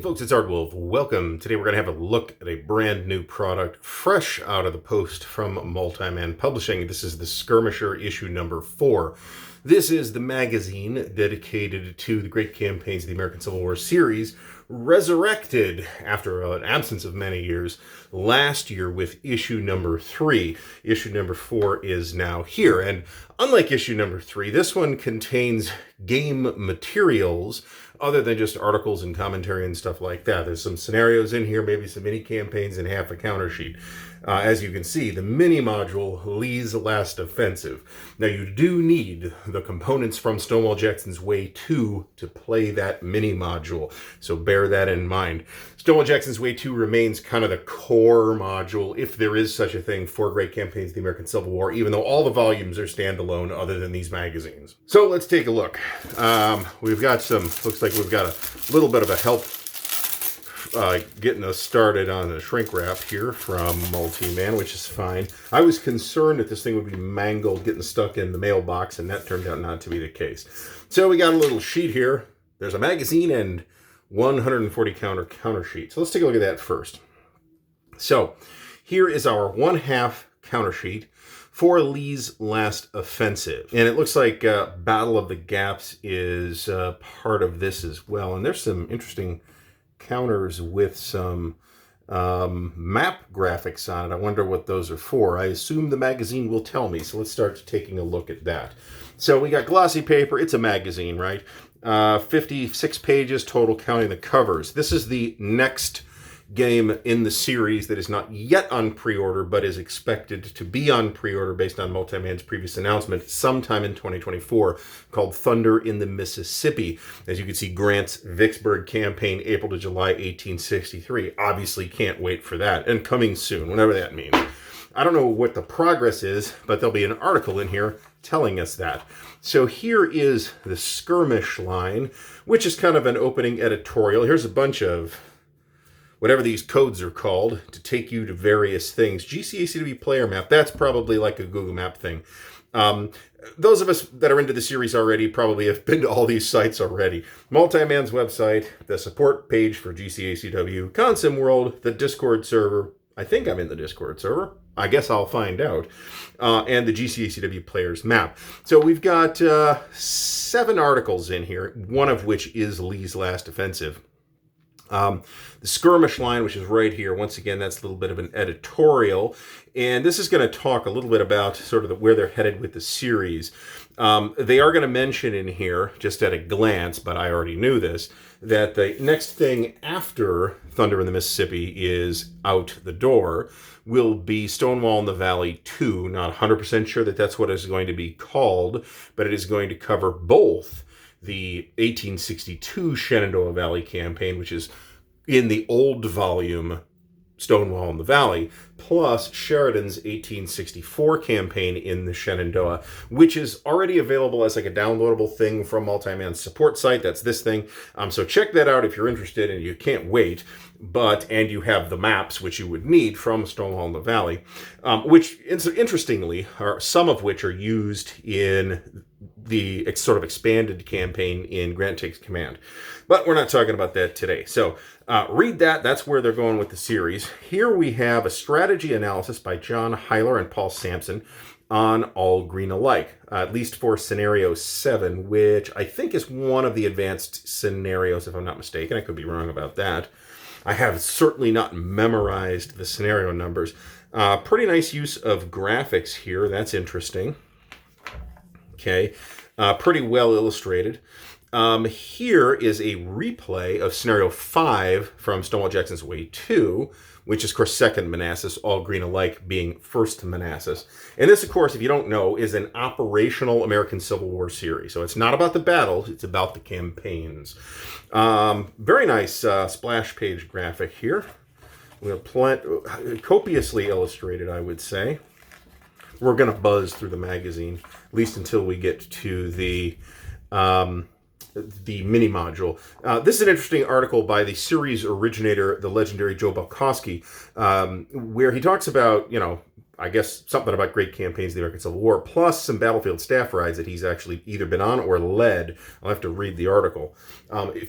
folks, it's Ardwulf. Welcome. Today we're going to have a look at a brand new product fresh out of the post from Multi-Man Publishing. This is the Skirmisher issue number 4. This is the magazine dedicated to the great campaigns of the American Civil War series, resurrected after an absence of many years last year with issue number 3. Issue number 4 is now here. And unlike issue number 3, this one contains game materials other than just articles and commentary and stuff like that. There's some scenarios in here, maybe some mini campaigns and half a counter sheet. As you can see, the mini module, Lee's Last Offensive. Now, you do need the components from Stonewall Jackson's Way 2 to play that mini module, so bear that in mind. Stonewall Jackson's Way 2 remains kind of the core module, if there is such a thing, for great campaigns of the American Civil War, even though all the volumes are standalone other than these magazines. So let's take a look. We've got some, looks like we've got a little bit of a help getting us started on the shrink wrap here from Multi-Man, which is fine. I was concerned that this thing would be mangled getting stuck in the mailbox, and that turned out not to be the case. So we got a little sheet here. There's a magazine and 140 counter sheet. So let's take a look at that first. So here is our 1/2 counter sheet for Lee's Last Offensive. And it looks like Battle of the Gaps is part of this as well. And there's some interesting counters with some map graphics on it. I wonder what those are for. I assume the magazine will tell me, so let's start taking a look at that. So we got glossy paper. It's a magazine, right? 56 pages total, counting the covers. This is the next game in the series that is not yet on pre-order, but is expected to be on pre-order based on Multi-Man's previous announcement sometime in 2024, called Thunder in the Mississippi. As you can see, Grant's Vicksburg campaign, April to July 1863. Obviously can't wait for that, and coming soon, whatever that means. I don't know what the progress is, but there'll be an article in here telling us that. So here is the Skirmish line, which is kind of an opening editorial. Here's a bunch of whatever these codes are called, to take you to various things. GCACW player map, that's probably like a Google map thing. Those of us that are into the series already probably have been to all these sites already. Multi-Man's website, the support page for GCACW, Consim World, the Discord server. I think I'm in the Discord server. I guess I'll find out. And the GCACW players map. So we've got 7 articles in here, one of which is Lee's Last Offensive. The Skirmish line, which is right here, once again, that's a little bit of an editorial, and this is going to talk a little bit about sort of where they're headed with the series. They are going to mention in here, just at a glance, but I already knew this, that the next thing after Thunder in the Mississippi is out the door will be Stonewall in the Valley 2. Not 100% sure that that's what it's going to be called, but it is going to cover both the 1862 Shenandoah Valley campaign, which is in the old volume Stonewall in the Valley, plus Sheridan's 1864 campaign in the Shenandoah, which is already available as like a downloadable thing from Multi-Man's support site. That's this thing. So check that out if you're interested and you can't wait. And you have the maps, which you would need from Stonewall in the Valley, which, interestingly, some of which are used in the sort of expanded campaign in Grant Takes Command. But we're not talking about that today. So read that. That's where they're going with the series. Here we have a strategy analysis by John Heiler and Paul Sampson on All Green Alike, at least for Scenario 7, which I think is one of the advanced scenarios, if I'm not mistaken. I could be wrong about that. I have certainly not memorized the scenario numbers. Pretty nice use of graphics here. That's interesting. Okay. Pretty well illustrated. Here is a replay of Scenario 5 from Stonewall Jackson's Way 2, which is, of course, second Manassas, All Green Alike being first Manassas. And this, of course, if you don't know, is an operational American Civil War series. So it's not about the battles, it's about the campaigns. Very nice splash page graphic here. We have copiously illustrated, I would say. We're going to buzz through the magazine, at least until we get to the mini module. This is an interesting article by the series originator, the legendary Joe Balkowski, where he talks about, I guess something about great campaigns of the American Civil War, plus some battlefield staff rides that he's actually either been on or led. I'll have to read the article.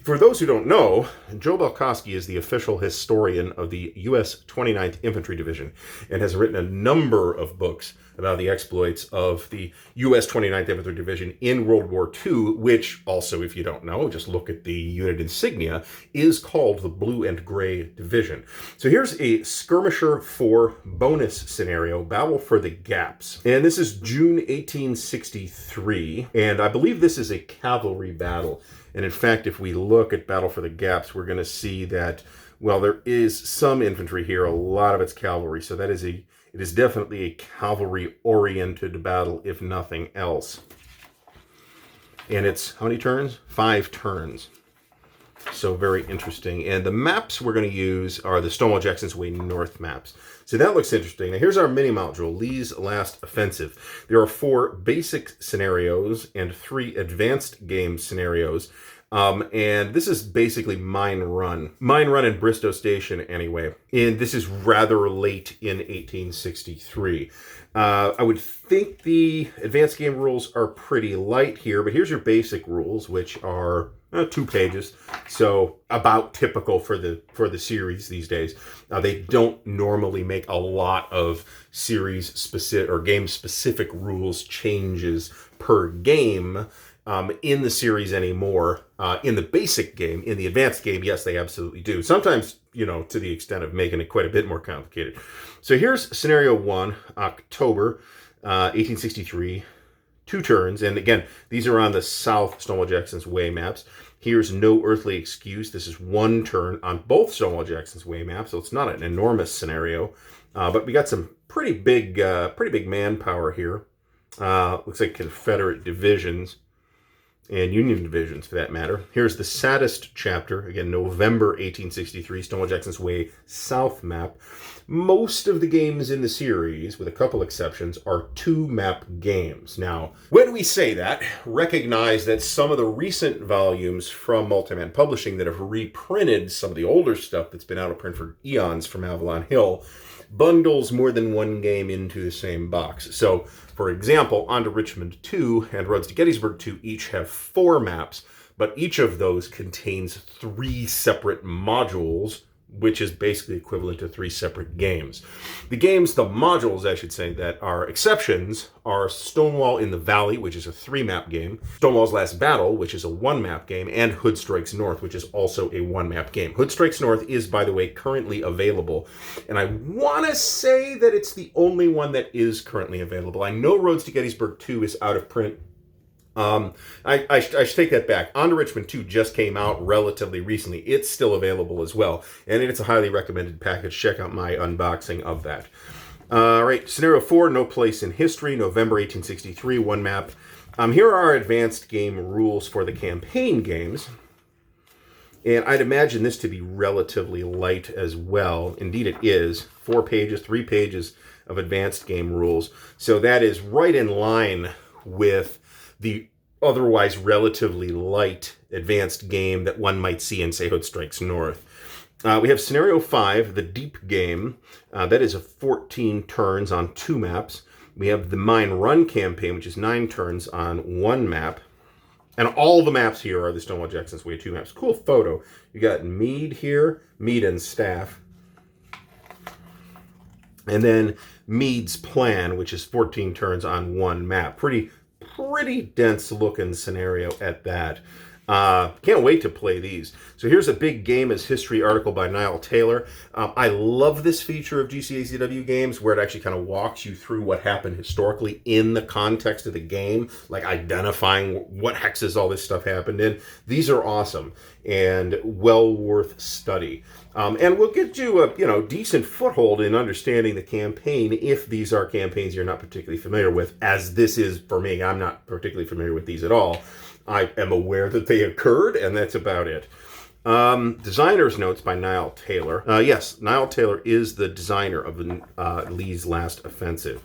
For those who don't know, Joe Belkowski is the official historian of the U.S. 29th Infantry Division and has written a number of books about the exploits of the U.S. 29th Infantry Division in World War II, which also, if you don't know, just look at the unit insignia, is called the Blue and Gray Division. So here's a Skirmisher 4 bonus scenario, Battle for the Gaps. And this is June 1863, and I believe this is a cavalry battle. And in fact, if we look at Battle for the Gaps, we're going to see that, well, there is some infantry here, a lot of it's cavalry, so that is it is definitely a cavalry-oriented battle, if nothing else. And it's, how many turns? 5 turns. So very interesting. And the maps we're going to use are the Stonewall Jackson's Way North maps. So that looks interesting. Now here's our mini module, Lee's Last Offensive. There are 4 basic scenarios and 3 advanced game scenarios. And this is basically Mine Run. Mine Run in Bristow Station, anyway. And this is rather late in 1863. I would think the advanced game rules are pretty light here, but here's your basic rules, which are 2 pages. So about typical for the series these days. They don't normally make a lot of series specific or game specific rules changes per game. In the series anymore. In the basic game, in the advanced game, yes, they absolutely do. Sometimes, to the extent of making it quite a bit more complicated. So here's scenario 1, October 1863, 2 turns. And again, these are on the South Stonewall Jackson's Way maps. Here's No Earthly Excuse. This is 1 turn on both Stonewall Jackson's Way maps, so it's not an enormous scenario. But we got some pretty big manpower here. Looks like Confederate divisions. And Union divisions, for that matter. Here's the saddest chapter. Again, November 1863, Stonewall Jackson's Way South map. Most of the games in the series, with a couple exceptions, are 2-map games. Now, when we say that, recognize that some of the recent volumes from Multiman Publishing that have reprinted some of the older stuff that's been out of print for eons from Avalon Hill bundles more than 1 game into the same box. So, for example, On to Richmond 2 and Roads to Gettysburg 2 each have 4 maps, but each of those contains 3 separate modules, which is basically equivalent to 3 separate games. The modules, I should say, that are exceptions are Stonewall in the Valley, which is a 3-map game, Stonewall's Last Battle, which is a 1-map game, and Hood Strikes North, which is also a 1-map game. Hood Strikes North is, by the way, currently available, and I want to say that it's the only one that is currently available. I know Roads to Gettysburg 2 is out of print. I should take that back. On to Richmond 2 just came out relatively recently. It's still available as well, and it's a highly recommended package. Check out my unboxing of that. All right, scenario 4, No Place in History, November 1863, 1 map. Here are our advanced game rules for the campaign games, and I'd imagine this to be relatively light as well. Indeed, it is. 4 pages, 3 pages of advanced game rules. So that is right in line with the otherwise relatively light advanced game that one might see in, say, Hood Strikes North. We have Scenario 5, the Deep Game. That is a 14 turns on 2 maps. We have the Mine Run campaign, which is 9 turns on 1 map. And all the maps here are the Stonewall Jackson's Way 2 maps. Cool photo. You got Meade here, Meade and Staff. And then Meade's Plan, which is 14 turns on 1 map. Pretty dense looking scenario at that. Can't wait to play these. So here's a big game as history article by Niall Taylor. I love this feature of GCACW games where it actually kind of walks you through what happened historically in the context of the game, like identifying what hexes all this stuff happened in. These are awesome and well worth study. And we'll get you a decent foothold in understanding the campaign if these are campaigns you're not particularly familiar with, as this is for me. I'm not particularly familiar with these at all. I am aware that they occurred, and that's about it. Designer's notes by Niall Taylor. Yes, Niall Taylor is the designer of Lee's Last Offensive.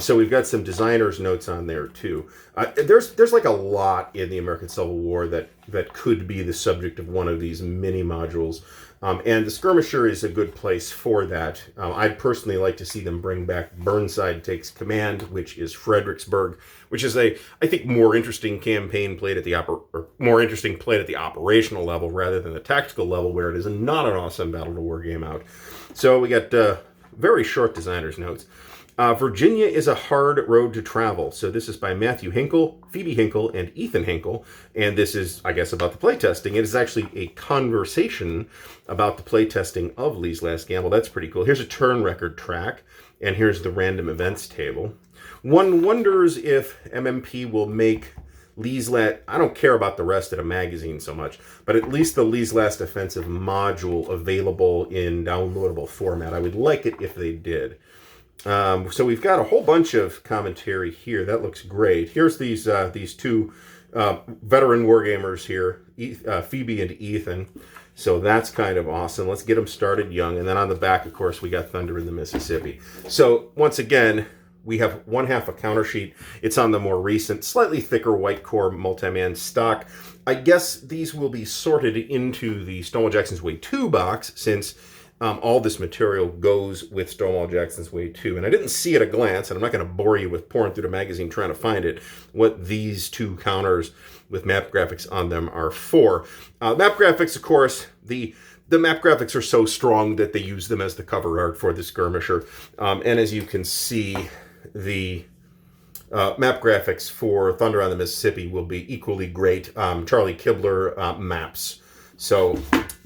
So we've got some designer's notes on there too. There's like a lot in the American Civil War that could be the subject of one of these mini modules. And the Skirmisher is a good place for that. I'd personally like to see them bring back Burnside Takes Command, which is Fredericksburg, which is I think more interesting campaign played at the operational level rather than the tactical level, where it is not an awesome battle to war game out. So we got very short designer's notes. Virginia is a hard road to travel. So this is by Matthew Hinkle, Phoebe Hinkle, and Ethan Hinkle. And this is, I guess, about the playtesting. It is actually a conversation about the playtesting of Lee's Last Gamble. That's pretty cool. Here's a turn record track, and here's the random events table. One wonders if MMP will make Lee's Last... I don't care about the rest of the magazine so much, but at least the Lee's Last Offensive module available in downloadable format. I would like it if they did. So we've got a whole bunch of commentary here. That looks great. Here's these two veteran wargamers here, Phoebe and Ethan. So that's kind of awesome. Let's get them started young. And then on the back, of course, we got Thunder in the Mississippi. So once again, we have one half a counter sheet. It's on the more recent, slightly thicker white core multi-man stock. I guess these will be sorted into the Stonewall Jackson's Way 2 box, since all this material goes with Stonewall Jackson's Way 2. And I didn't see at a glance, and I'm not going to bore you with pouring through the magazine trying to find it, what these two counters with map graphics on them are for. Map graphics, of course, the map graphics are so strong that they use them as the cover art for the Skirmisher. And as you can see, the map graphics for Thunder on the Mississippi will be equally great. Charlie Kibler maps. So,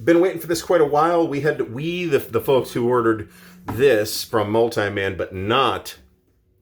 been waiting for this quite a while. The folks who ordered this from Multiman, but not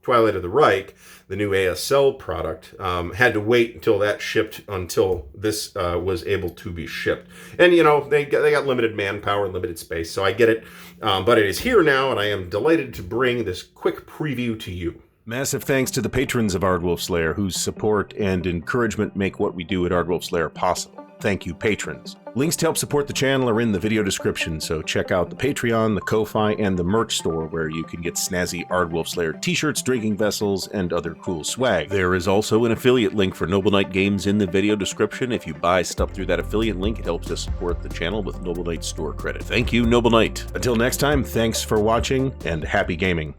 Twilight of the Reich, the new ASL product, had to wait until that shipped, until this was able to be shipped. And, you know, they got limited manpower and limited space, so I get it. But it is here now, and I am delighted to bring this quick preview to you. Massive thanks to the patrons of Ardwulf's Lair, whose support and encouragement make what we do at Ardwulf's Lair possible. Thank you, patrons. Links to help support the channel are in the video description, so check out the Patreon, the Ko-Fi, and the merch store, where you can get snazzy Ardwulf's Lair t-shirts, drinking vessels, and other cool swag. There is also an affiliate link for Noble Knight Games in the video description. If you buy stuff through that affiliate link, it helps us support the channel with Noble Knight store credit. Thank you, Noble Knight. Until next time, thanks for watching, and happy gaming.